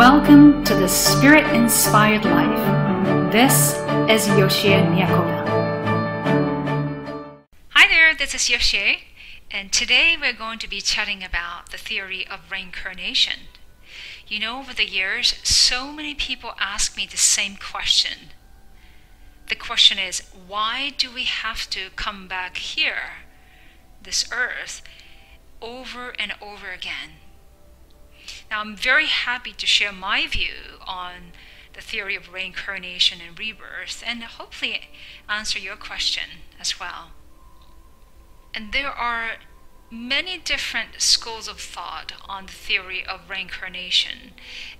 Welcome to the Spirit-Inspired Life. This is Yoshie Miakoda. Hi there, this is Yoshie, and today we're going to be chatting about the theory of reincarnation. You know, over the years, so many people ask me the same question. The question is, why do we have to come back here, this earth, over and over again? Now, I'm very happy to share my view on the theory of reincarnation and rebirth, and hopefully answer your question as well. And there are many different schools of thought on the theory of reincarnation,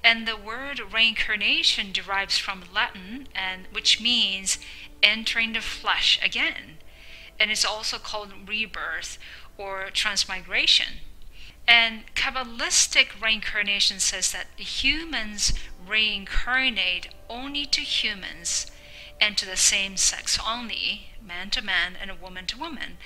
and the word reincarnation derives from Latin, and which means entering the flesh again, and it's also called rebirth or transmigration. And Kabbalistic reincarnation says that humans reincarnate only to humans and to the same sex only, man to man and woman to woman.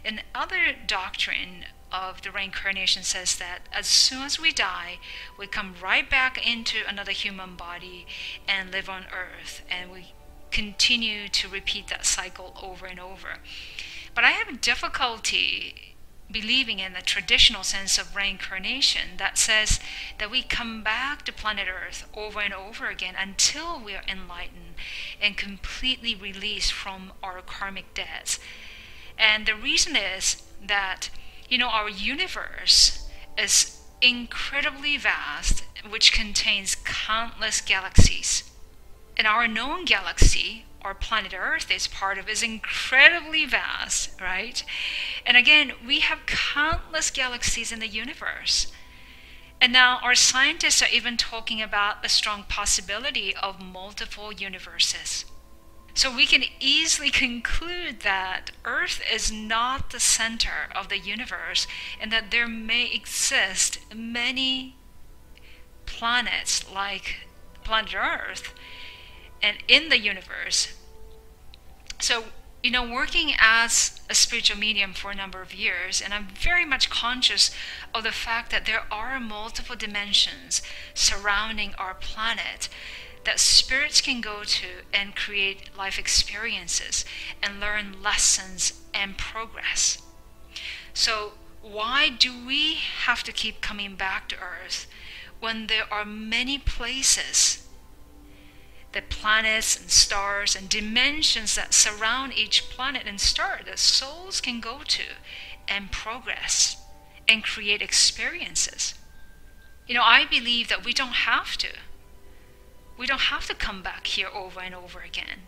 And other doctrine of the reincarnation says that as soon as we die, we come right back into another human body and live on earth, and we continue to repeat that cycle over and over. But I have difficulty believing in the traditional sense of reincarnation that says that we come back to planet Earth over and over again until we are enlightened and completely released from our karmic debts. And the reason is that, you know, our universe is incredibly vast, which contains countless galaxies. And our known galaxy, our planet Earth is part of, is incredibly vast, right? And again, we have countless galaxies in the universe. And now our scientists are even talking about a strong possibility of multiple universes. So we can easily conclude that Earth is not the center of the universe, and that there may exist many planets like planet Earth and in the universe. So, you know, working as a spiritual medium for a number of years, and I'm very much conscious of the fact that there are multiple dimensions surrounding our planet that spirits can go to and create life experiences and learn lessons and progress. So why do we have to keep coming back to Earth when there are many places, the planets and stars and dimensions that surround each planet and star that souls can go to and progress and create experiences? You know, I believe that we don't have to. We don't have to come back here over and over again.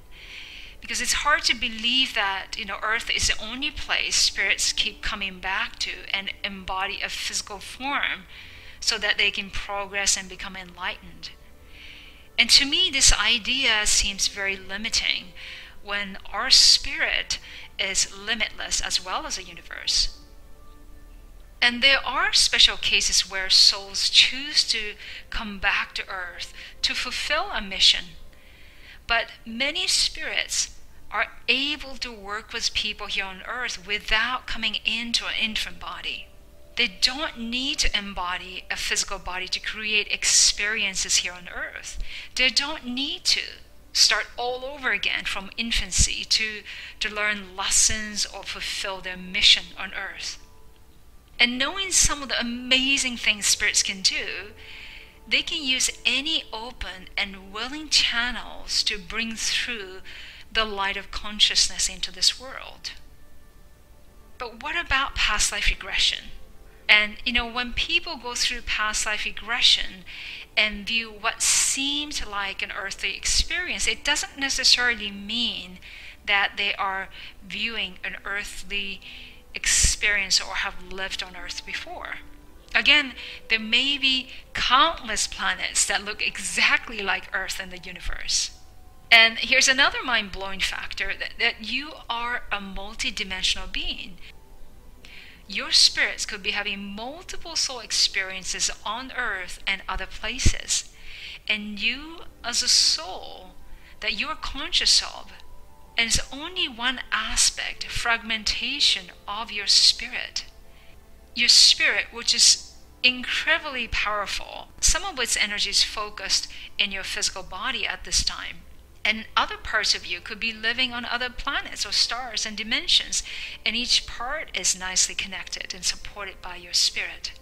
Because it's hard to believe that, you know, Earth is the only place spirits keep coming back to and embody a physical form so that they can progress and become enlightened. And to me, this idea seems very limiting when our spirit is limitless as well as the universe. And there are special cases where souls choose to come back to Earth to fulfill a mission. But many spirits are able to work with people here on Earth without coming into an infant body. They don't need to embody a physical body to create experiences here on Earth. They don't need to start all over again from infancy to learn lessons or fulfill their mission on Earth. And knowing some of the amazing things spirits can do, they can use any open and willing channels to bring through the light of consciousness into this world. But what about past life regression? And, you know, when people go through past life regression and view what seems like an earthly experience, it doesn't necessarily mean that they are viewing an earthly experience or have lived on Earth before. Again, there may be countless planets that look exactly like Earth in the universe. And here's another mind-blowing factor, that you are a multi-dimensional being. Your spirits could be having multiple soul experiences on Earth and other places. And you, as a soul that you are conscious of, and it's only one aspect, fragmentation of your spirit. Your spirit, which is incredibly powerful. Some of its energy is focused in your physical body at this time. And other parts of you could be living on other planets or stars and dimensions. And each part is nicely connected and supported by your spirit.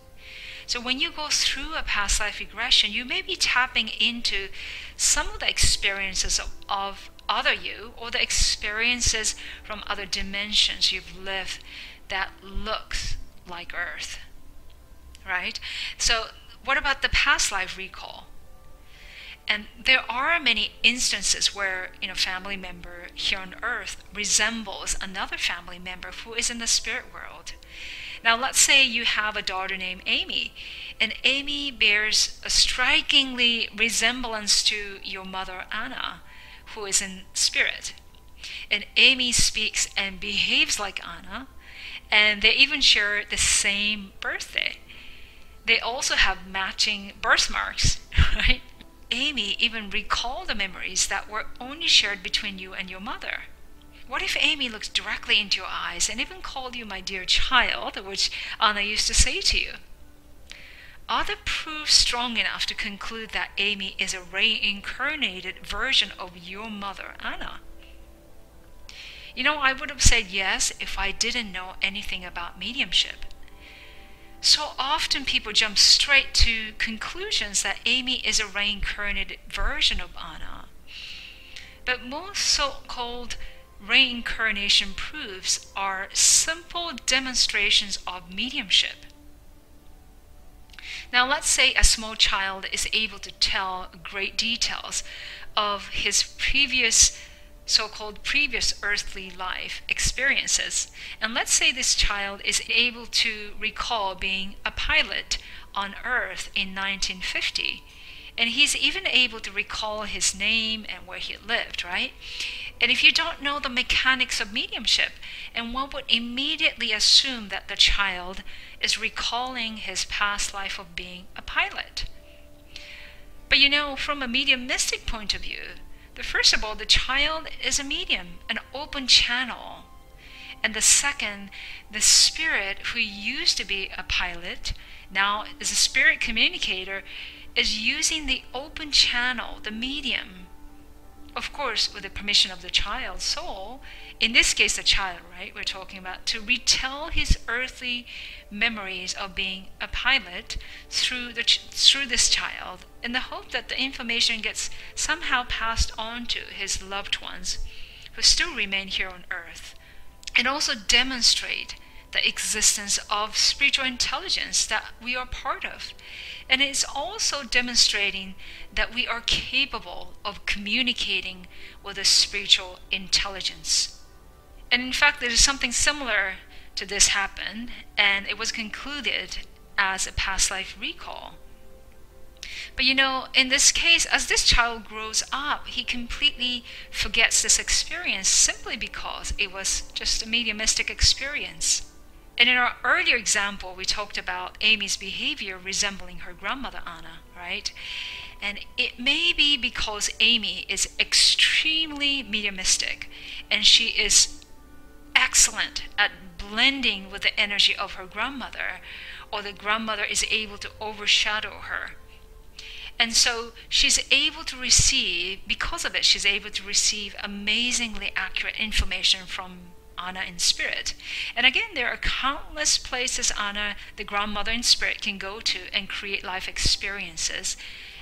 So when you go through a past life regression, you may be tapping into some of the experiences of other you, or the experiences from other dimensions you've lived that looks like Earth. Right? So what about the past life recall? And there are many instances where, family member here on Earth resembles another family member who is in the spirit world. Now, let's say you have a daughter named Amy, and Amy bears a strikingly resemblance to your mother, Anna, who is in spirit. And Amy speaks and behaves like Anna, and they even share the same birthday. They also have matching birthmarks, right? Amy even recalled the memories that were only shared between you and your mother. What if Amy looked directly into your eyes and even called you my dear child, which Anna used to say to you? Are the proofs strong enough to conclude that Amy is a reincarnated version of your mother, Anna? I would have said yes if I didn't know anything about mediumship. So often people jump straight to conclusions that Amy is a reincarnated version of Anna. But most so-called reincarnation proofs are simple demonstrations of mediumship. Now let's say a small child is able to tell great details of his so-called previous earthly life experiences. And let's say this child is able to recall being a pilot on Earth in 1950. And he's even able to recall his name and where he lived, right? And if you don't know the mechanics of mediumship, and one would immediately assume that the child is recalling his past life of being a pilot. But from a mediumistic point of view, first of all, the child is a medium, an open channel. And the second, the spirit who used to be a pilot, now is a spirit communicator, is using the open channel, the medium, of course, with the permission of the child's soul, in this case the child, right, we're talking about, to retell his earthly memories of being a pilot through this child, in the hope that the information gets somehow passed on to his loved ones who still remain here on Earth, and also demonstrate the existence of spiritual intelligence that we are part of. And it's also demonstrating that we are capable of communicating with a spiritual intelligence. And in fact, there is something similar to this happen, and it was concluded as a past life recall. But in this case, as this child grows up, he completely forgets this experience simply because it was just a mediumistic experience. And in our earlier example, we talked about Amy's behavior resembling her grandmother, Anna, right? And it may be because Amy is extremely mediumistic, and she is excellent at blending with the energy of her grandmother, or the grandmother is able to overshadow her. And so she's able to receive, because of it, she's able to receive amazingly accurate information from Anna in spirit. And again, there are countless places Anna, the grandmother in spirit, can go to and create life experiences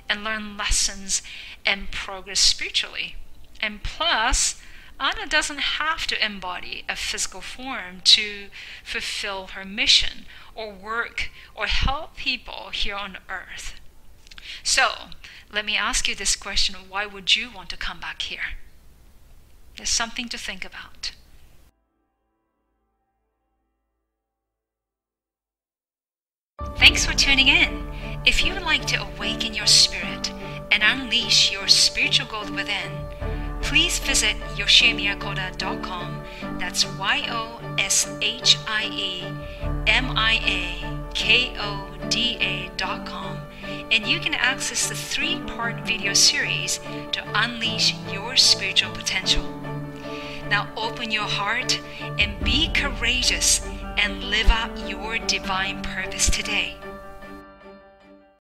and learn lessons and progress spiritually. And plus, Anna doesn't have to embody a physical form to fulfill her mission or work or help people here on Earth. So, let me ask you this question: why would you want to come back here? There's something to think about. Thanks for tuning in. If you would like to awaken your spirit and unleash your spiritual gold within, please visit YoshieMiakoda.com. That's YoshieMiakoda.com. And you can access the 3-part video series to unleash your spiritual potential. Now open your heart and be courageous and live out your divine purpose today.